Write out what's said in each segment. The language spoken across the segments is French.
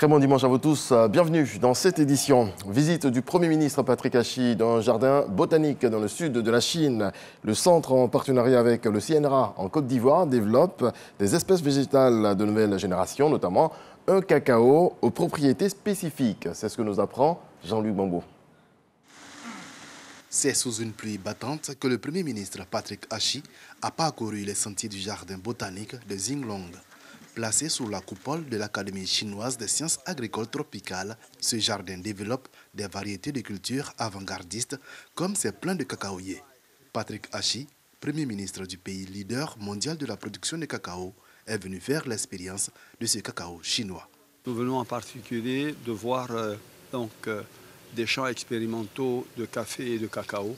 Très bon dimanche à vous tous. Bienvenue dans cette édition. Visite du Premier ministre Patrick Achi dans un jardin botanique dans le sud de la Chine. Le centre, en partenariat avec le CNRA en Côte d'Ivoire, développe des espèces végétales de nouvelle génération, notamment un cacao aux propriétés spécifiques. C'est ce que nous apprend Jean-Luc Bambo. C'est sous une pluie battante que le Premier ministre Patrick Achi a parcouru les sentiers du jardin botanique de Xinglong. Placé sous la coupole de l'Académie chinoise des sciences agricoles tropicales, ce jardin développe des variétés de cultures avant-gardistes comme ses plants de cacaoyers. Patrick Achi, Premier ministre du pays leader mondial de la production de cacao, est venu faire l'expérience de ce cacao chinois. Nous venons en particulier de voir des champs expérimentaux de café et de cacao.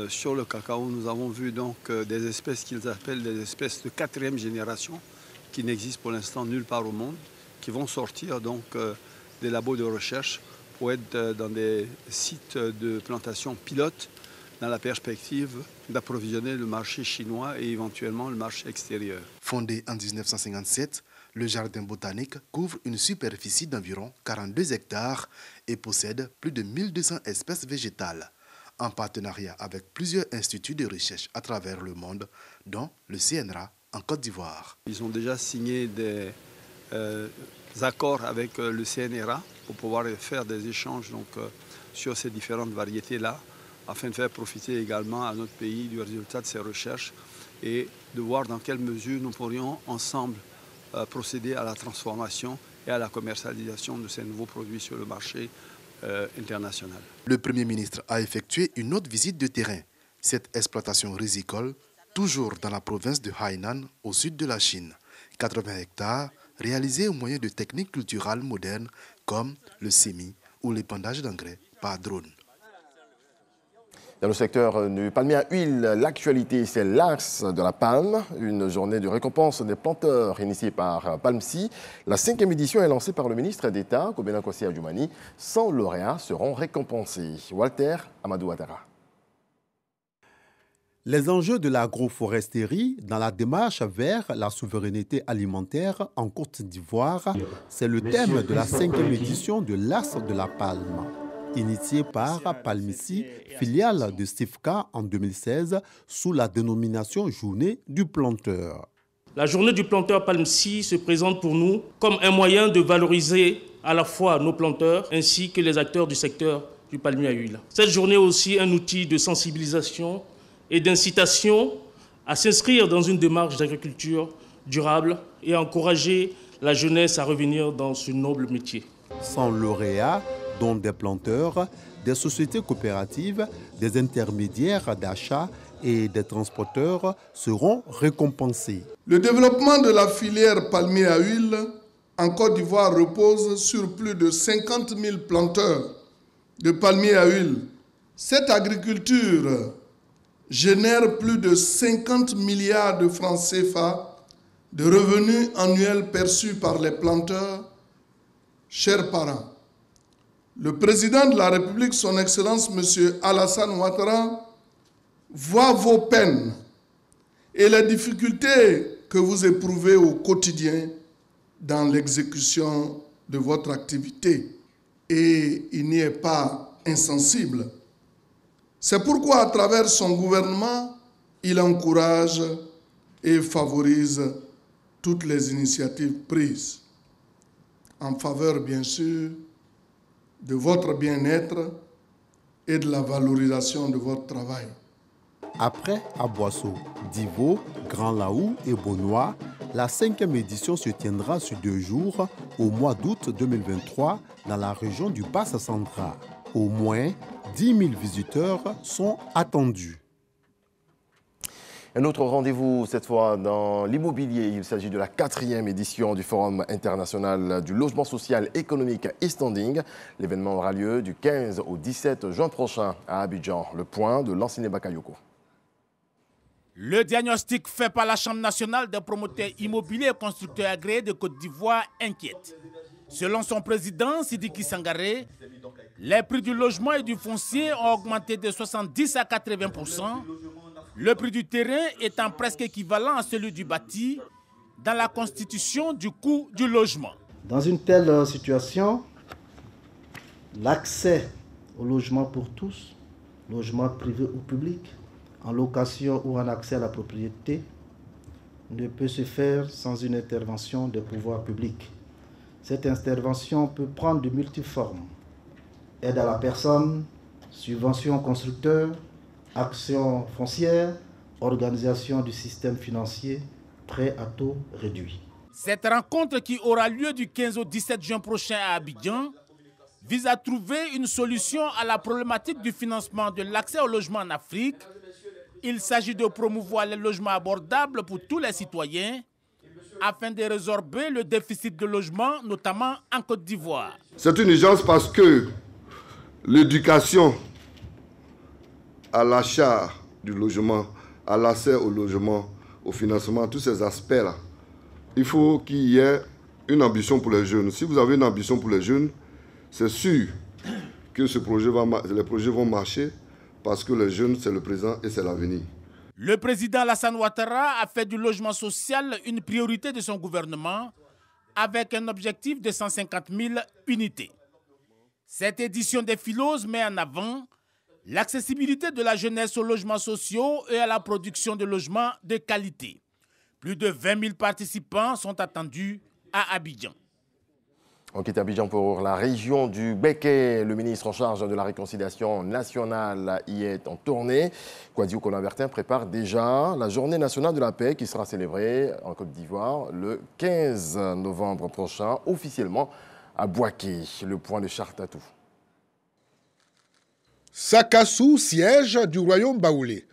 Sur le cacao, nous avons vu des espèces qu'ils appellent des espèces de 4e génération, qui n'existent pour l'instant nulle part au monde, qui vont sortir des labos de recherche pour être dans des sites de plantation pilotes dans la perspective d'approvisionner le marché chinois et éventuellement le marché extérieur. Fondé en 1957, le jardin botanique couvre une superficie d'environ 42 hectares et possède plus de 1200 espèces végétales, en partenariat avec plusieurs instituts de recherche à travers le monde, dont le CNRA en Côte d'Ivoire. Ils ont déjà signé des accords avec le CNRA pour pouvoir faire des échanges sur ces différentes variétés-là, afin de faire profiter également à notre pays du résultat de ces recherches et de voir dans quelle mesure nous pourrions ensemble procéder à la transformation et à la commercialisation de ces nouveaux produits sur le marché international. Le Premier ministre a effectué une autre visite de terrain. Cette exploitation risicole, toujours dans la province de Hainan, au sud de la Chine. 80 hectares réalisés au moyen de techniques culturales modernes comme le semis ou l'épandage d'engrais par drone. Dans le secteur du palmier à huile, l'actualité, c'est l'Ars de la palme, une journée de récompense des planteurs initiée par Palmsi. La 5e édition est lancée par le ministre d'État, Kobena Kwasi Adjoumani. 100 lauréats seront récompensés. Walter Amadou Ouattara. Les enjeux de l'agroforesterie dans la démarche vers la souveraineté alimentaire en Côte d'Ivoire, c'est le thème de la 5e édition de l'Ars de la palme. Initiée par Palmisi, filiale de Sifka en 2016, sous la dénomination Journée du planteur. La journée du planteur Palmsi se présente pour nous comme un moyen de valoriser à la fois nos planteurs ainsi que les acteurs du secteur du palmier à huile. Cette journée est aussi un outil de sensibilisation et d'incitation à s'inscrire dans une démarche d'agriculture durable et à encourager la jeunesse à revenir dans ce noble métier. 100 lauréats, dont des planteurs, des sociétés coopératives, des intermédiaires d'achat et des transporteurs seront récompensés. Le développement de la filière palmier à huile en Côte d'Ivoire repose sur plus de 50 000 planteurs de palmier à huile. Cette agriculture génère plus de 50 milliards de francs CFA de revenus annuels perçus par les planteurs. Chers parents, le président de la République, son Excellence M. Alassane Ouattara, voit vos peines et les difficultés que vous éprouvez au quotidien dans l'exécution de votre activité. Et il n'y est pas insensible. C'est pourquoi, à travers son gouvernement, il encourage et favorise toutes les initiatives prises en faveur, bien sûr, de votre bien-être et de la valorisation de votre travail. Après Aboisseau, Divo, Grand Laou et Beaunois, la 5e édition se tiendra sur 2 jours au mois d'août 2023 dans la région du Bassa-Central. Au moins 10 000 visiteurs sont attendus. Un autre rendez-vous, cette fois dans l'immobilier. Il s'agit de la 4e édition du Forum international du logement social, économique et standing. L'événement aura lieu du 15 au 17 juin prochain à Abidjan. Le point de Lanciné Bakayoko. Le diagnostic fait par la Chambre nationale des promoteurs immobiliers et constructeurs agréés de Côte d'Ivoire inquiète. Selon son président, Sidiki Sangaré, les prix du logement et du foncier ont augmenté de 70 à 80%. Le prix du terrain étant presque équivalent à celui du bâti dans la constitution du coût du logement. Dans une telle situation, l'accès au logement pour tous, logement privé ou public, en location ou en accès à la propriété, ne peut se faire sans une intervention des pouvoirs publics. Cette intervention peut prendre de multiples formes. Aide à la personne, subvention constructeur, action foncière, organisation du système financier, prêt à taux réduit. Cette rencontre qui aura lieu du 15 au 17 juin prochain à Abidjan vise à trouver une solution à la problématique du financement de l'accès au logement en Afrique. Il s'agit de promouvoir les logements abordables pour tous les citoyens afin de résorber le déficit de logement, notamment en Côte d'Ivoire. C'est une urgence parce que l'éducation à l'achat du logement, à l'accès au logement, au financement, tous ces aspects-là, il faut qu'il y ait une ambition pour les jeunes. Si vous avez une ambition pour les jeunes, c'est sûr que les projets vont marcher parce que les jeunes, c'est le présent et c'est l'avenir. Le président Alassane Ouattara a fait du logement social une priorité de son gouvernement avec un objectif de 150 000 unités. Cette édition des Philos met en avant l'accessibilité de la jeunesse aux logements sociaux et à la production de logements de qualité. Plus de 20 000 participants sont attendus à Abidjan. On quitte Abidjan pour la région du Béquet. Le ministre en charge de la réconciliation nationale y est en tournée. Kwadio Konabertin prépare déjà la journée nationale de la paix qui sera célébrée en Côte d'Ivoire le 15 novembre prochain, officiellement à Bouaké, le point de Chartatou. Sakassou, siège du royaume baoulé.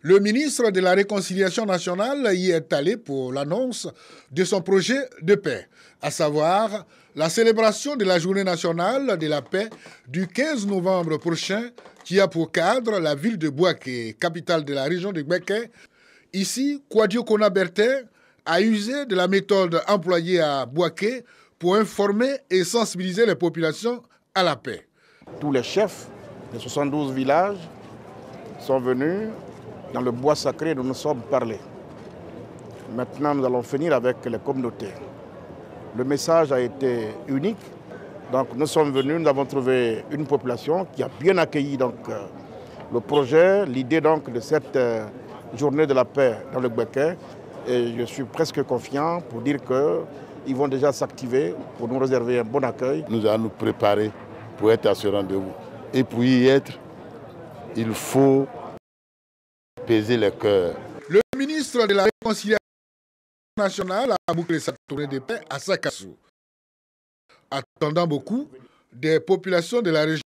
Le ministre de la Réconciliation nationale y est allé pour l'annonce de son projet de paix, à savoir la célébration de la journée nationale de la paix du 15 novembre prochain qui a pour cadre la ville de Bouaké, capitale de la région de Béquet. Ici, Kwadio Konabertin a usé de la méthode employée à Bouaké pour informer et sensibiliser les populations à la paix. Tous les chefs des 72 villages sont venus dans le bois sacré dont nous sommes parlés. Maintenant, nous allons finir avec les communautés. Le message a été unique. Donc, nous sommes venus, nous avons trouvé une population qui a bien accueilli le projet, l'idée de cette journée de la paix dans le Béquet. Et je suis presque confiant pour dire qu'ils vont déjà s'activer pour nous réserver un bon accueil. Nous allons nous préparer pour être à ce rendez-vous. Et pour y être, il faut apaiser les cœurs. Le ministre de la Réconciliation nationale a bouclé sa tournée de paix à Sakassou, attendant beaucoup des populations de la région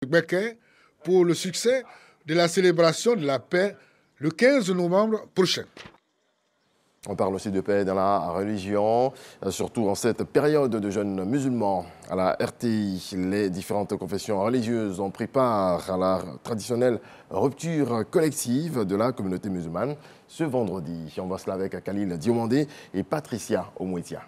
de Béquet pour le succès de la célébration de la paix le 15 novembre prochain. On parle aussi de paix dans la religion, surtout en cette période de jeunes musulmans. À la RTI, les différentes confessions religieuses ont pris part à la traditionnelle rupture collective de la communauté musulmane ce vendredi. On voit cela avec Khalil Diomandé et Patricia Omouetia.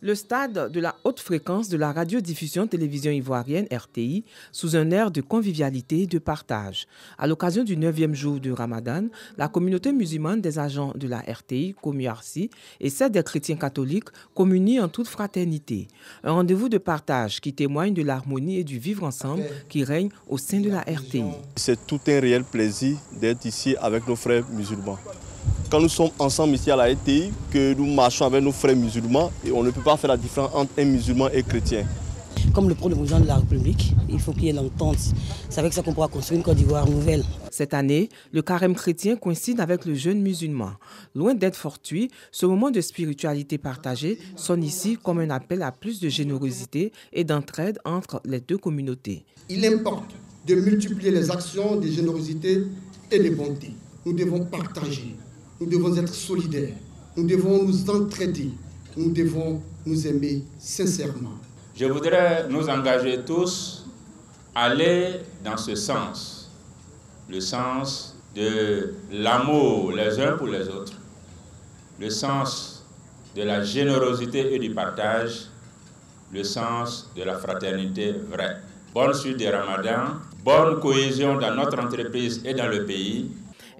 Le stade de la haute fréquence de la radiodiffusion télévision ivoirienne RTI sous un air de convivialité et de partage. À l'occasion du 9e jour du Ramadan, la communauté musulmane des agents de la RTI, Komiarsi, et celle des chrétiens catholiques communient en toute fraternité. Un rendez-vous de partage qui témoigne de l'harmonie et du vivre ensemble qui règne au sein de la RTI. C'est tout un réel plaisir d'être ici avec nos frères musulmans. Quand nous sommes ensemble ici à la RTI, que nous marchons avec nos frères musulmans, et on ne peut pas faire la différence entre un musulman et un chrétien. Comme le prône le président de la République, il faut qu'il y ait l'entente. C'est avec ça qu'on pourra construire une Côte d'Ivoire nouvelle. Cette année, le carême chrétien coïncide avec le jeûne musulman. Loin d'être fortuit, ce moment de spiritualité partagée sonne ici comme un appel à plus de générosité et d'entraide entre les deux communautés. Il importe de multiplier les actions de générosité et de bonté. Nous devons partager, nous devons être solidaires, nous devons nous entraider, nous devons nous aimer sincèrement. Je voudrais nous engager tous à aller dans ce sens, le sens de l'amour les uns pour les autres, le sens de la générosité et du partage, le sens de la fraternité vraie. Bonne suite des Ramadans, bonne cohésion dans notre entreprise et dans le pays.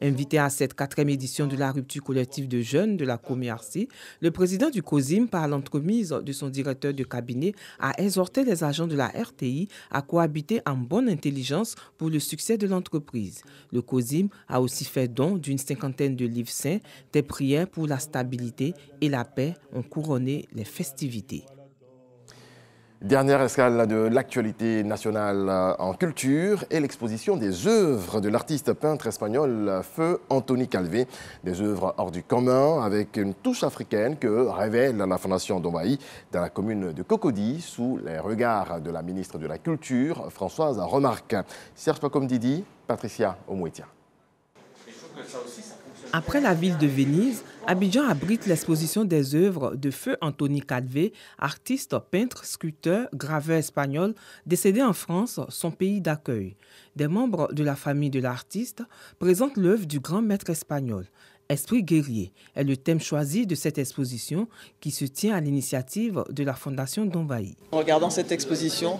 Invité à cette 4e édition de la rupture collective de jeunes de la COMIARCI, le président du COSIM, par l'entremise de son directeur de cabinet, a exhorté les agents de la RTI à cohabiter en bonne intelligence pour le succès de l'entreprise. Le COSIM a aussi fait don d'une 50aine de livres saints. Des prières pour la stabilité et la paix ont couronné les festivités. Dernière escale de l'actualité nationale en culture et l'exposition des œuvres de l'artiste peintre espagnol Feu Antoni Calvé. Des œuvres hors du commun avec une touche africaine que révèle la Fondation Dombaï dans la commune de Cocody sous les regards de la ministre de la Culture, Françoise Remarque. Serge Pacom-Didi, Patricia Omouetia. Après la ville de Venise, Abidjan abrite l'exposition des œuvres de Feu Antoni Calvé, artiste, peintre, sculpteur, graveur espagnol, décédé en France, son pays d'accueil. Des membres de la famille de l'artiste présentent l'œuvre du grand maître espagnol. Esprit guerrier est le thème choisi de cette exposition qui se tient à l'initiative de la Fondation Dombaï. En regardant cette exposition,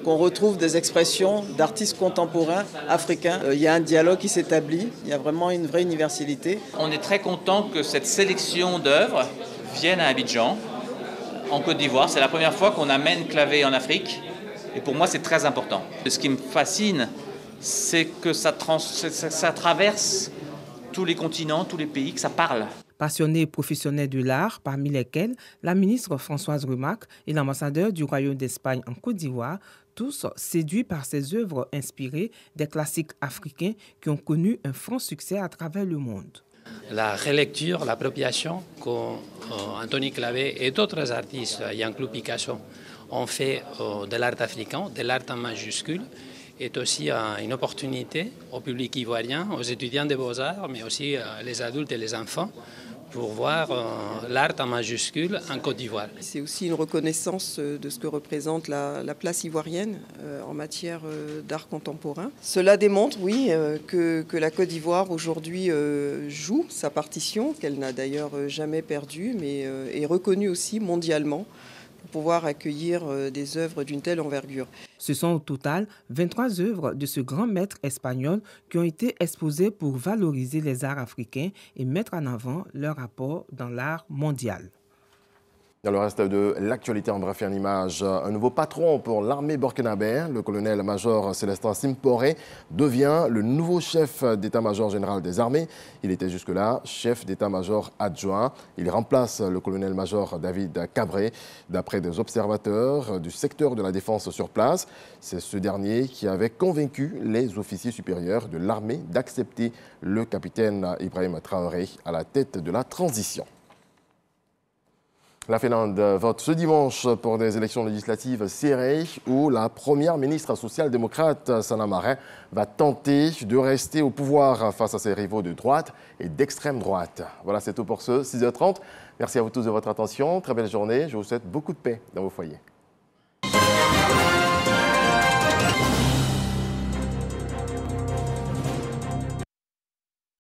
qu'on retrouve des expressions d'artistes contemporains africains. Il y a un dialogue qui s'établit, il y a vraiment une vraie universalité. On est très content que cette sélection d'œuvres vienne à Abidjan, en Côte d'Ivoire. C'est la première fois qu'on amène Clavé en Afrique et pour moi c'est très important. Ce qui me fascine, c'est que ça traverse tous les continents, tous les pays, que ça parle. Passionnés et professionnels de l'art, parmi lesquels la ministre Françoise Remarque et l'ambassadeur du Royaume d'Espagne en Côte d'Ivoire, tous séduits par ces œuvres inspirées des classiques africains qui ont connu un franc succès à travers le monde. La relecture, l'appropriation qu'Antoni Clavé et d'autres artistes, Jean-Claude Picasso, ont fait de l'art africain, de l'art en majuscule, est aussi une opportunité au public ivoirien, aux étudiants des beaux-arts, mais aussi les adultes et les enfants, pour voir l'art en majuscule en Côte d'Ivoire. C'est aussi une reconnaissance de ce que représente la place ivoirienne en matière d'art contemporain. Cela démontre, oui, que la Côte d'Ivoire aujourd'hui joue sa partition, qu'elle n'a d'ailleurs jamais perdue, mais est reconnue aussi mondialement pour pouvoir accueillir des œuvres d'une telle envergure. Ce sont au total 23 œuvres de ce grand maître espagnol qui ont été exposées pour valoriser les arts africains et mettre en avant leur apport dans l'art mondial. Dans le reste de l'actualité en bref et en image, un nouveau patron pour l'armée burkinabé, le colonel-major Célestin Simporé, devient le nouveau chef d'état-major général des armées. Il était jusque-là chef d'état-major adjoint. Il remplace le colonel-major David Cabré. D'après des observateurs du secteur de la défense sur place, c'est ce dernier qui avait convaincu les officiers supérieurs de l'armée d'accepter le capitaine Ibrahim Traoré à la tête de la transition. La Finlande vote ce dimanche pour des élections législatives serrées où la première ministre social-démocrate Sanna Marin va tenter de rester au pouvoir face à ses rivaux de droite et d'extrême droite. Voilà, c'est tout pour ce 6h30. Merci à vous tous de votre attention. Très belle journée. Je vous souhaite beaucoup de paix dans vos foyers.